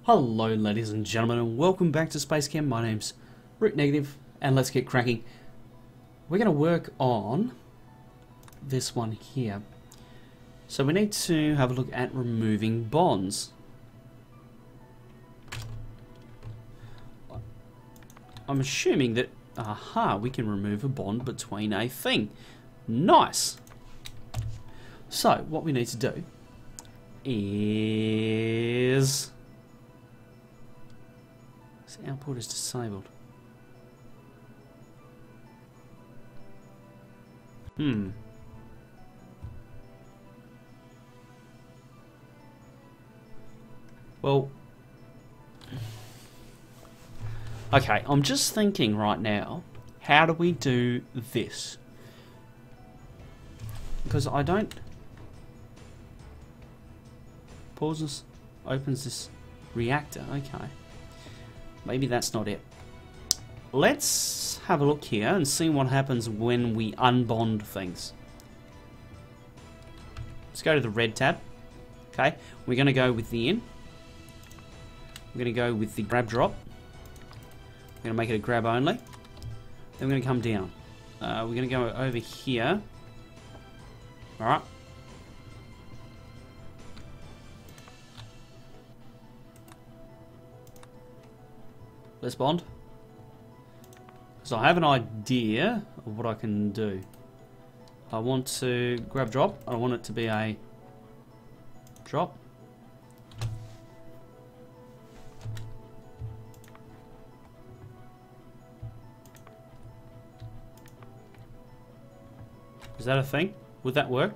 Hello ladies and gentlemen and welcome back to Spacechem. My name's Root Negative and let's get cracking. We're going to work on this one here. So we need to have a look at removing bonds. I'm assuming that, we can remove a bond between a thing. Nice! So what we need to do is... output is disabled. Well, okay, I'm just thinking right now, how do we do this? Because I don't... pauses, opens this reactor, okay. Maybe that's not it. Let's have a look here and see what happens when we unbond things. Let's go to the red tab. Okay, we're going to go with the in. We're going to go with the grab drop. We're going to make it a grab only. Then we're going to come down. We're going to go over here. Alright. Let's bond. So I have an idea of what I can do. I want to grab drop. I want it to be a drop. Is that a thing? Would that work?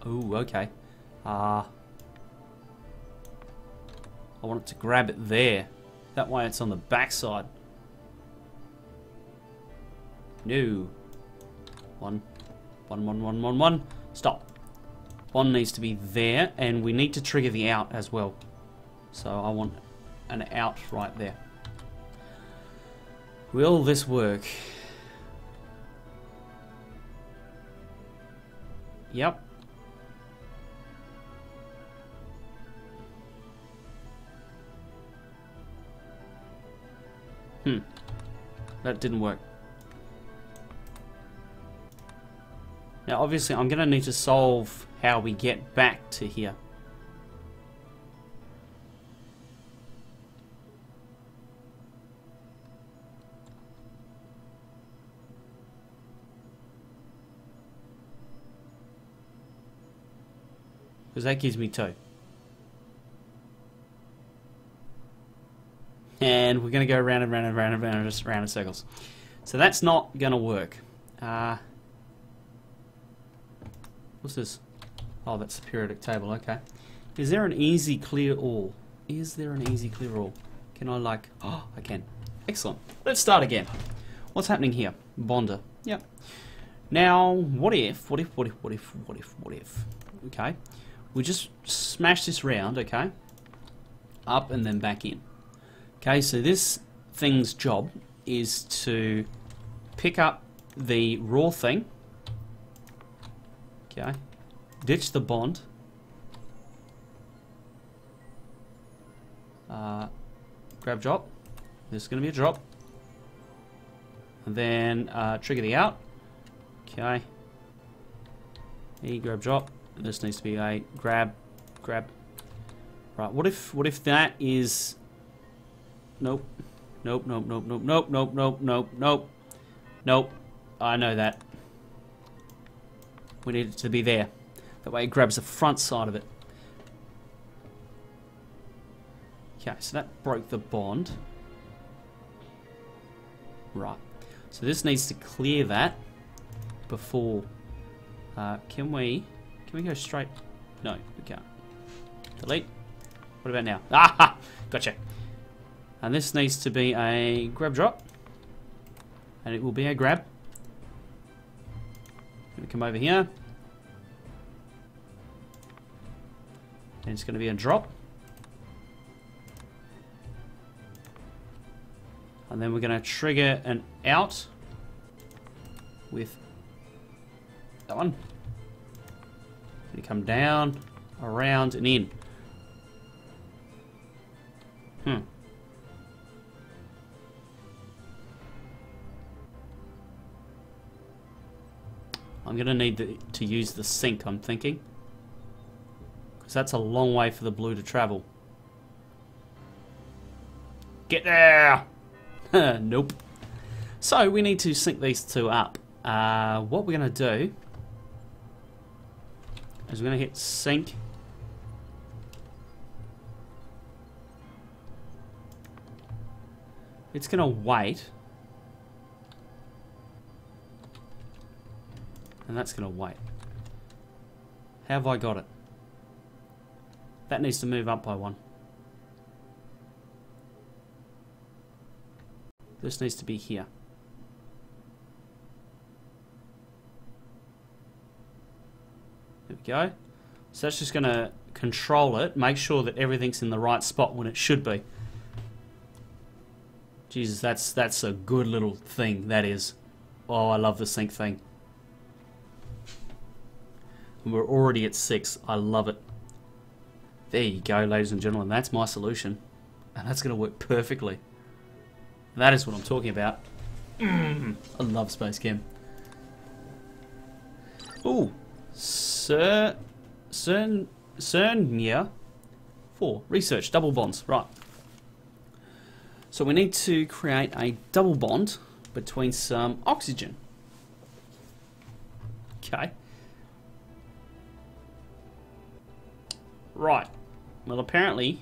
Oh, okay. I want it to grab it there. That way it's on the back side. No. One. Stop. One needs to be there, and we need to trigger the out as well. So I want an out right there. Will this work? Yep. That didn't work. Now obviously I'm going to need to solve how we get back to here. Because that gives me 2. And we're going to go round and round and round and round, just round in circles. So that's not going to work. What's this? Oh, that's the periodic table, okay. Is there an easy clear all? Is there an easy clear all? Can I like... oh, I can. Excellent. Let's start again. What's happening here? Bonder. Yep. Now, what if... Okay. We just smash this round, okay. Up and then back in. Okay, so this thing's job is to pick up the raw thing, okay, ditch the bond, grab drop, this is going to be a drop, and then trigger the out, okay, grab drop, this needs to be a grab, right, what if that is... Nope. Nope. I know that. We need it to be there. That way it grabs the front side of it. Okay, so that broke the bond. Right. So this needs to clear that before... Can we go straight? No, we can't. Delete. What about now? Ah! Gotcha. And this needs to be a grab drop. And it will be a grab. I'm going to come over here. And it's going to be a drop. And then we're going to trigger an out with That one. You come down, around, and in. I'm going to need to use the sink, I'm thinking. Because that's a long way for the blue to travel. Get there! Nope. So, we need to sync these two up. What we're going to do is we're going to hit sync. It's going to wait. And that's going to wait. How have I got it? That needs to move up by one. This needs to be here. There we go. So that's just going to control it, make sure that everything's in the right spot when it should be. Jesus, that's a good little thing, that is. Oh, I love the sync thing. And we're already at 6. I love it. There you go, ladies and gentlemen. That's my solution. And that's going to work perfectly. That is what I'm talking about. I love Spacechem. Ooh. Cernia 4. Research. Double bonds. Right. So we need to create a double bond between some oxygen. Okay. Right. Well, apparently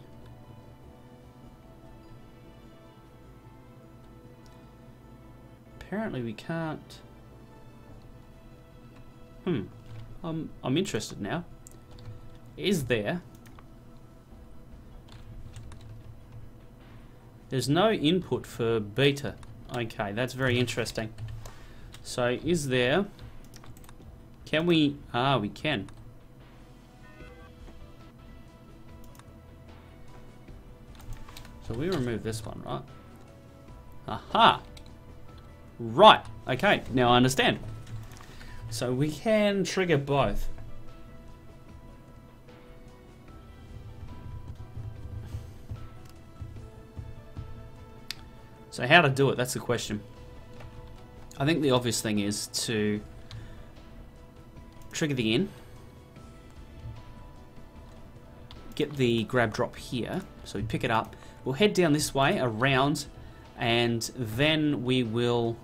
we can't. I'm interested now. Is there? There's no input for beta. Okay, that's very interesting. So, is there? Can we? Ah, we can. So we remove this one, right? Aha! Right, okay, now I understand. So we can trigger both. So how to do it, that's the question. I think the obvious thing is to trigger the in. Get the grab drop here, so we pick it up. We'll head down this way, around, and then we will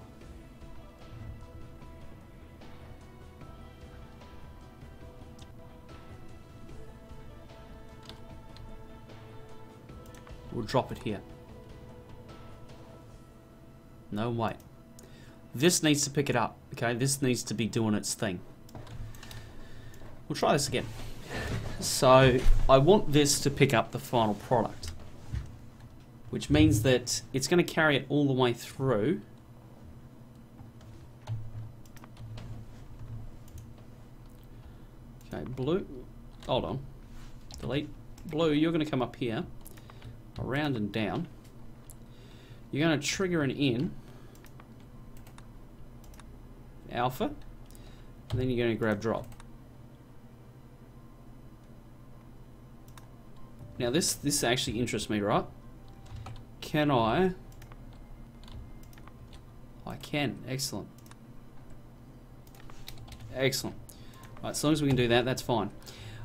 drop it here. No, wait. This needs to pick it up, okay? This needs to be doing its thing. We'll try this again. So, I want this to pick up the final product, which means that it's going to carry it all the way through. Okay, blue. Hold on. Delete. Blue, you're going to come up here, around and down. You're going to trigger an in, alpha, and then you're going to grab drop. Now this actually interests me, right? Can I? I can. Excellent. Excellent. Right, as long as we can do that, that's fine.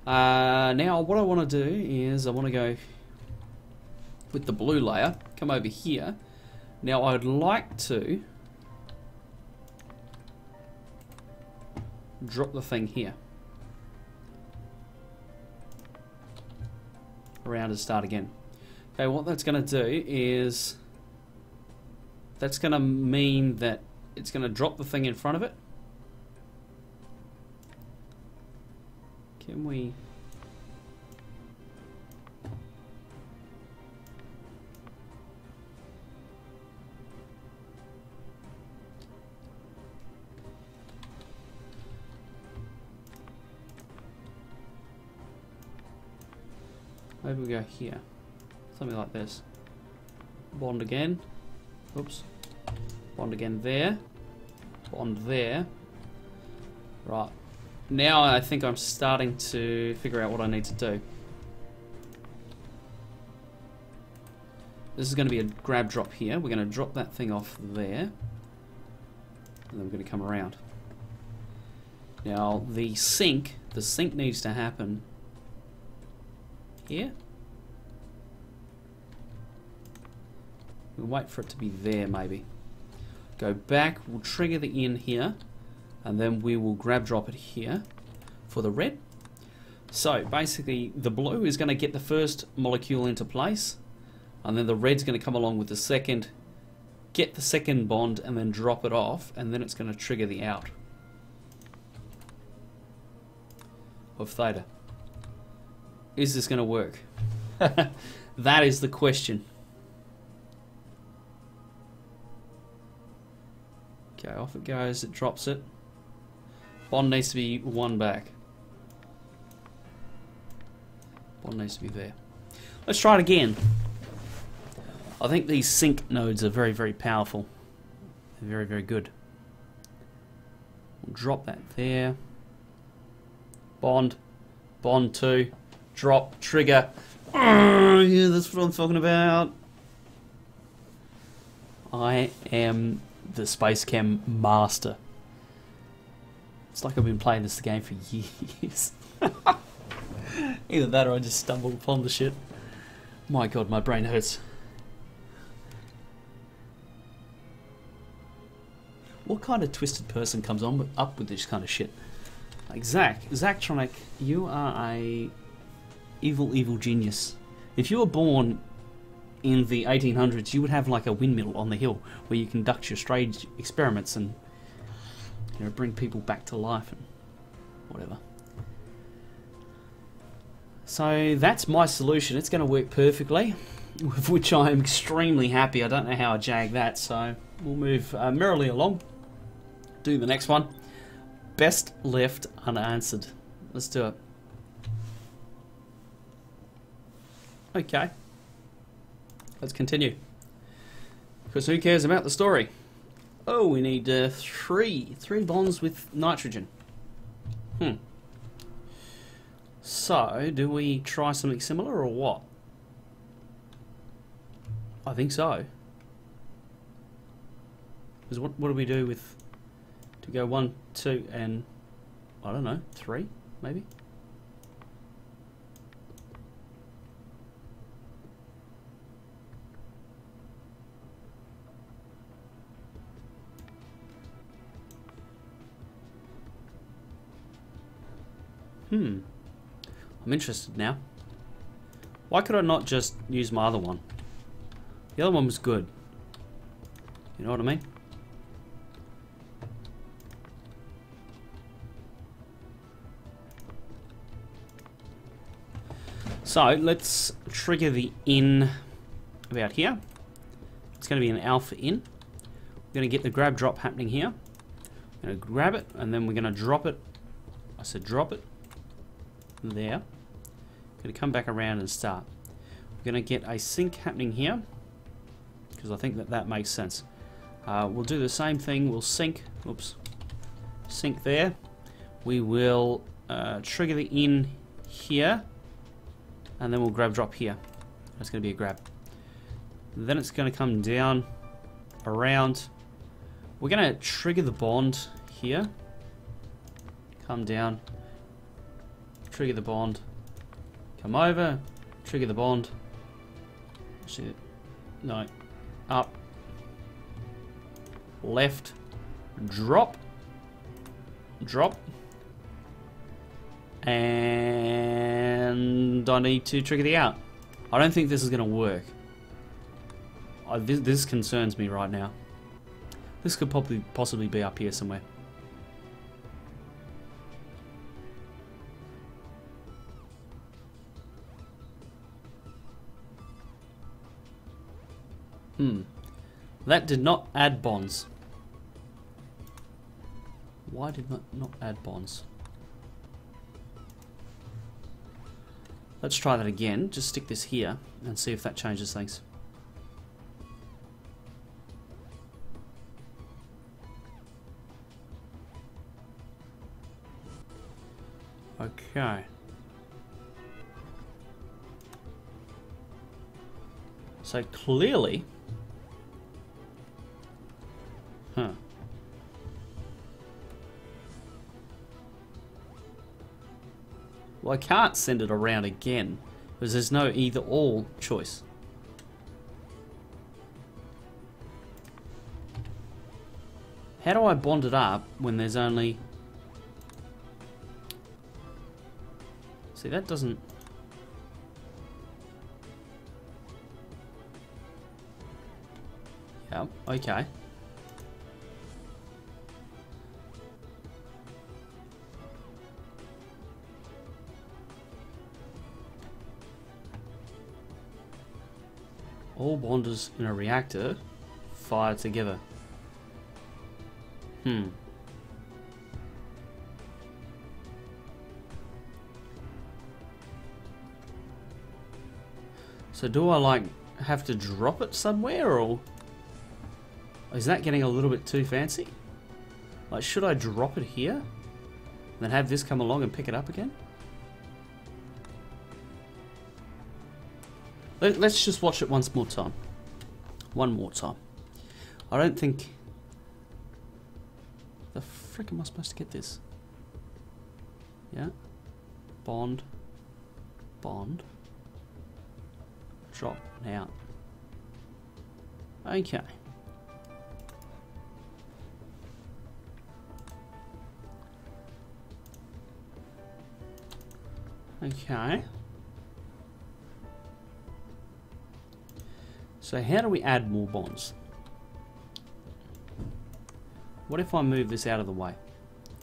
Now what I want to do is I want to go with the blue layer, come over here. Now I'd like to drop the thing here. Around and start again. Okay, what that's going to do is that's going to mean that it's going to drop the thing in front of it. Can we? Maybe we go here. Something like this. Bond again. Oops. Bond again there. Bond there. Right. Now I think I'm starting to figure out what I need to do. This is going to be a grab drop here. We're going to drop that thing off there. And then we're going to come around. Now the sink needs to happen here. We'll wait for it to be there maybe. Go back, we'll trigger the in here, and then we will grab drop it here for the red. So basically the blue is going to get the first molecule into place, and then the red's going to come along with the second, get the second bond, and then drop it off, and then it's going to trigger the out of theta. Is this going to work? That is the question. Okay, off it goes, it drops it. Bond needs to be one back. Bond needs to be there. Let's try it again. I think these sync nodes are very, very powerful. They're very, very good. We'll drop that there. Bond. Bond 2. Drop. Trigger. Oh, yeah, that's what I'm talking about. I am the Spacechem master. It's like I've been playing this game for years. Either that or I just stumbled upon the shit. My god, my brain hurts. What kind of twisted person comes up with this kind of shit? Like Zachtronic, you are a evil genius. If you were born in the 1800s, you would have like a windmill on the hill where you conduct your strange experiments and, you know, bring people back to life and whatever. So that's my solution. It's going to work perfectly, with which I am extremely happy. I don't know how I jagged that, so we'll move merrily along. Do the next one. Best left unanswered. Let's do it. Okay. Let's continue. Because who cares about the story? Oh, we need three bonds with nitrogen. So, do we try something similar or what? I think so. Because what do we do with... to go 1, 2, and... I don't know, 3, maybe? I'm interested now. Why could I not just use my other one? The other one was good. You know what I mean? So let's trigger the in about here. It's going to be an alpha in. We're going to get the grab drop happening here. We're going to grab it and then we're going to drop it. I said drop it. There. Going to come back around and start. We're going to get a sync happening here because I think that makes sense. We'll do the same thing. We'll sync. Oops. Sync there. We will trigger the in here, and then we'll grab drop here. That's going to be a grab. Then it's going to come down, around. We're going to trigger the bond here. Come down. Trigger the bond. Come over. Trigger the bond. Shit. No. Up. Left. Drop. Drop. And I need to trigger the out. I don't think this is going to work. This concerns me right now. This could possibly be up here somewhere. That did not add bonds. Why did that not add bonds? Let's try that again. Just stick this here and see if that changes things. Okay. So clearly... Huh. Well, I can't send it around again, because there's no either-or choice. How do I bond it up when there's only... See, that doesn't... Yeah, okay. All bonders in a reactor fire together. So do I like have to drop it somewhere, or is that getting a little bit too fancy? Like, should I drop it here and then have this come along and pick it up again? Let's just watch it once more time. One more time. I don't think... The frick am I supposed to get this? Yeah. Bond. Bond. Drop. Now. Okay. Okay. So how do we add more bonds? What if I move this out of the way?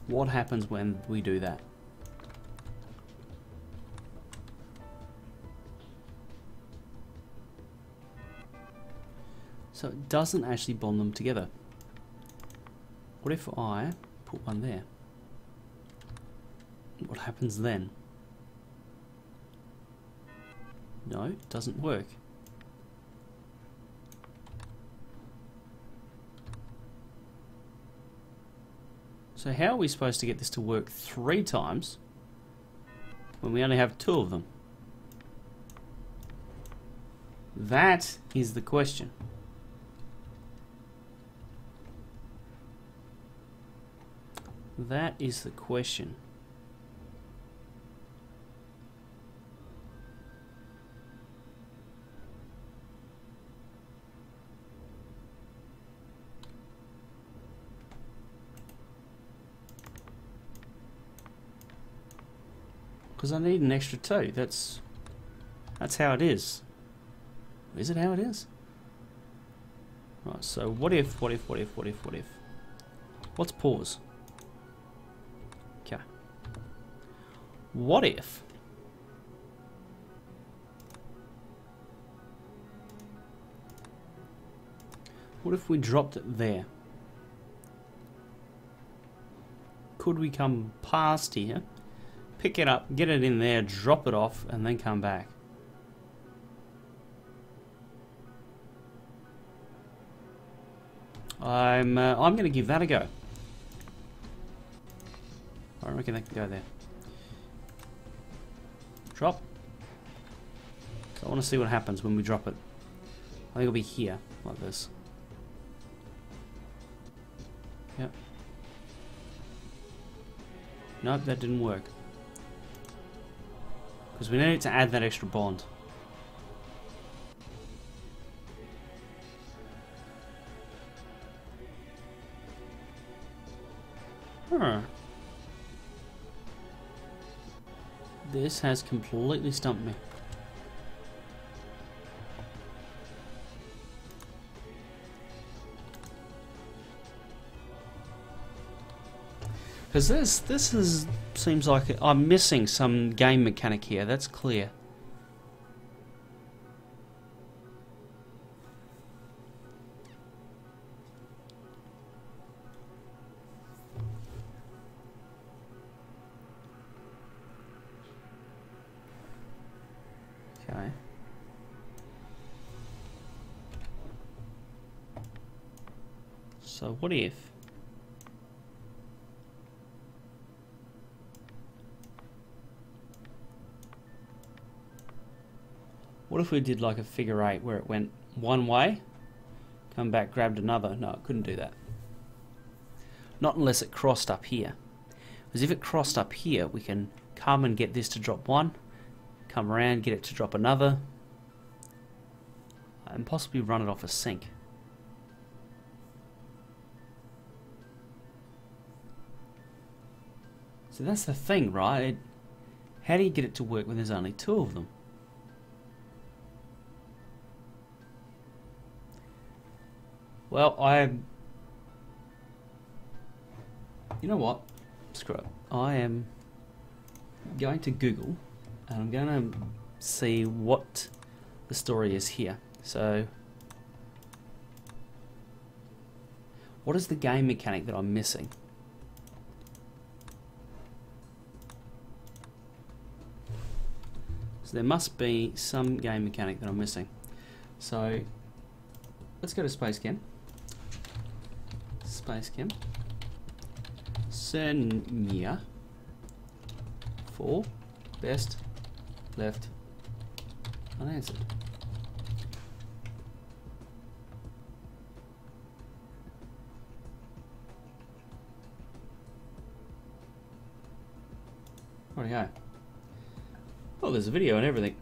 What happens when we do that? So it doesn't actually bond them together. What if I put one there? What happens then? No, it doesn't work. So how are we supposed to get this to work 3 times when we only have 2 of them? That is the question. That is the question. Because I need an extra 2. That's how it is. Is it how it is? Right, so what if? Let's pause. Okay. What if? What if we dropped it there? Could we come past here? Pick it up, get it in there, drop it off, and then come back. I'm going to give that a go. I reckon that can go there. Drop. So I want to see what happens when we drop it. I think it'll be here, like this. Yep. Nope, that didn't work. Because we needed to add that extra bond. Huh. This has completely stumped me. Because this seems like I'm missing some game mechanic here. That's clear. Okay. So what if? What if we did like a figure 8 where it went one way, come back, grabbed another? No, it couldn't do that. Not unless it crossed up here. Because if it crossed up here, we can come and get this to drop one, come around, get it to drop another, and possibly run it off a sink. So that's the thing, right? How do you get it to work when there's only 2 of them? Well, you know what? Screw it. I am going to Google and I'm going to see what the story is here. So, what is the game mechanic that I'm missing? So there must be some game mechanic that I'm missing. So, let's go to Spacechem. Spacechem. Senya for best left unanswered. Rightio. Oh, there's a video and everything.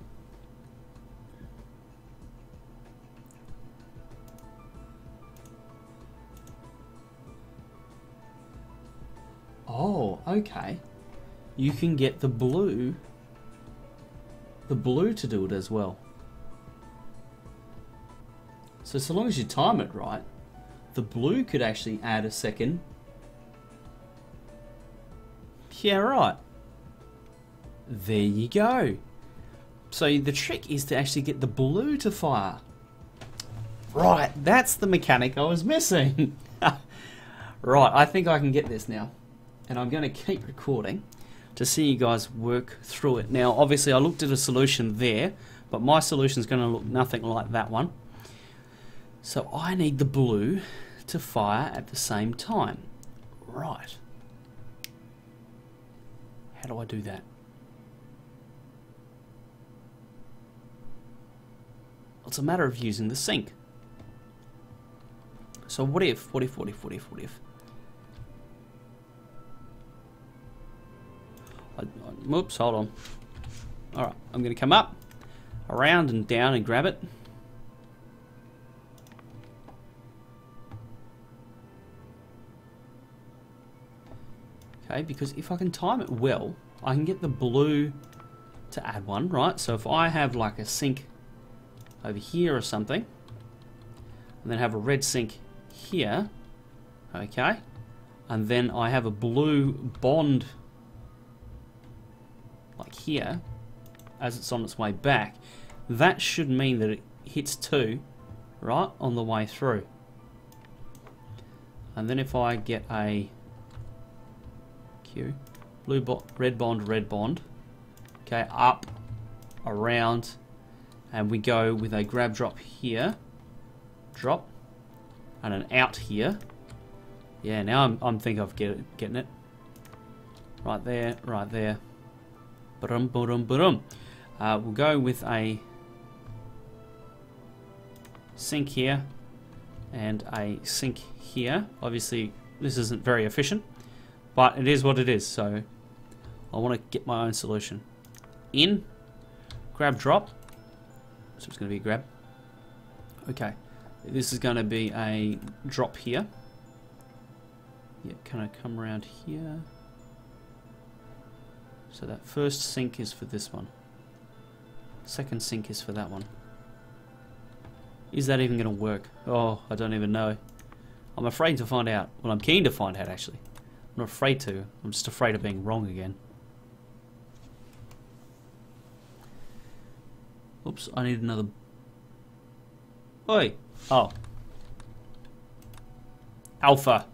Oh, okay. You can get the blue to do it as well. So long as you time it right, the blue could actually add a second. Yeah, right. There you go. So the trick is to actually get the blue to fire. Right, that's the mechanic I was missing. Right, I think I can get this now. And I'm going to keep recording to see you guys work through it. Now, obviously, I looked at a solution there, but my solution is going to look nothing like that one. So I need the blue to fire at the same time. Right. How do I do that? It's a matter of using the sink. So what if? Whoops, hold on. Alright, I'm going to come up, around and down and grab it. Okay, because if I can time it well, I can get the blue to add one, right? So if I have like a sink over here or something, and then have a red sink here, okay, and then I have a blue bond like here, as it's on its way back, that should mean that it hits 2 right on the way through. And then if I get a Q, red bond, okay, up, around, and we go with a grab drop here, drop, and an out here. Yeah, now I'm thinking of getting it. Right there, right there. Ba-dum, ba-dum, ba-dum. We'll go with a sink here and a sink here. Obviously, this isn't very efficient, but it is what it is. So I want to get my own solution. In, grab, drop. So it's going to be a grab. Okay, this is going to be a drop here. Yep, can I come around here? So that first sink is for this one. Second sink is for that one. Is that even going to work? Oh, I don't even know. I'm afraid to find out. Well, I'm keen to find out, actually. I'm not afraid to. I'm just afraid of being wrong again. Oops, I need another... Oi! Oh. Alpha.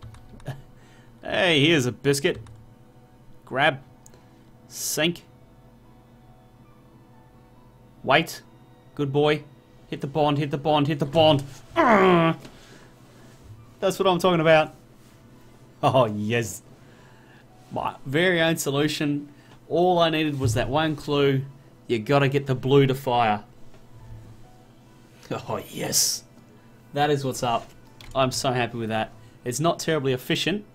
Hey, here's a biscuit. Grab. Sink. Wait. Good boy. Hit the bond, hit the bond, hit the bond. That's what I'm talking about. Oh, yes. My very own solution. All I needed was that one clue. You gotta get the blue to fire. Oh, yes. That is what's up. I'm so happy with that. It's not terribly efficient,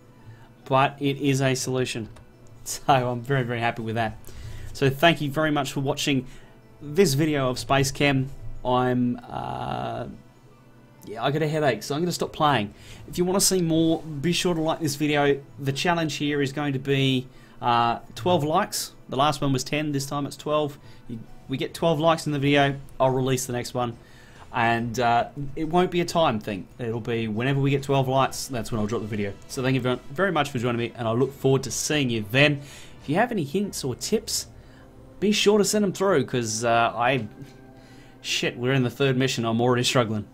but it is a solution. So I'm very, very happy with that. So thank you very much for watching this video of Spacechem. Yeah, I got a headache, so I'm going to stop playing. If you want to see more, be sure to like this video. The challenge here is going to be 12 likes. The last one was 10, this time it's 12. We get 12 likes in the video, I'll release the next one. And it won't be a time thing. It'll be whenever we get 12 likes, that's when I'll drop the video. So thank you very much for joining me, and I look forward to seeing you then. If you have any hints or tips, be sure to send them through, because shit, we're in the third mission, I'm already struggling.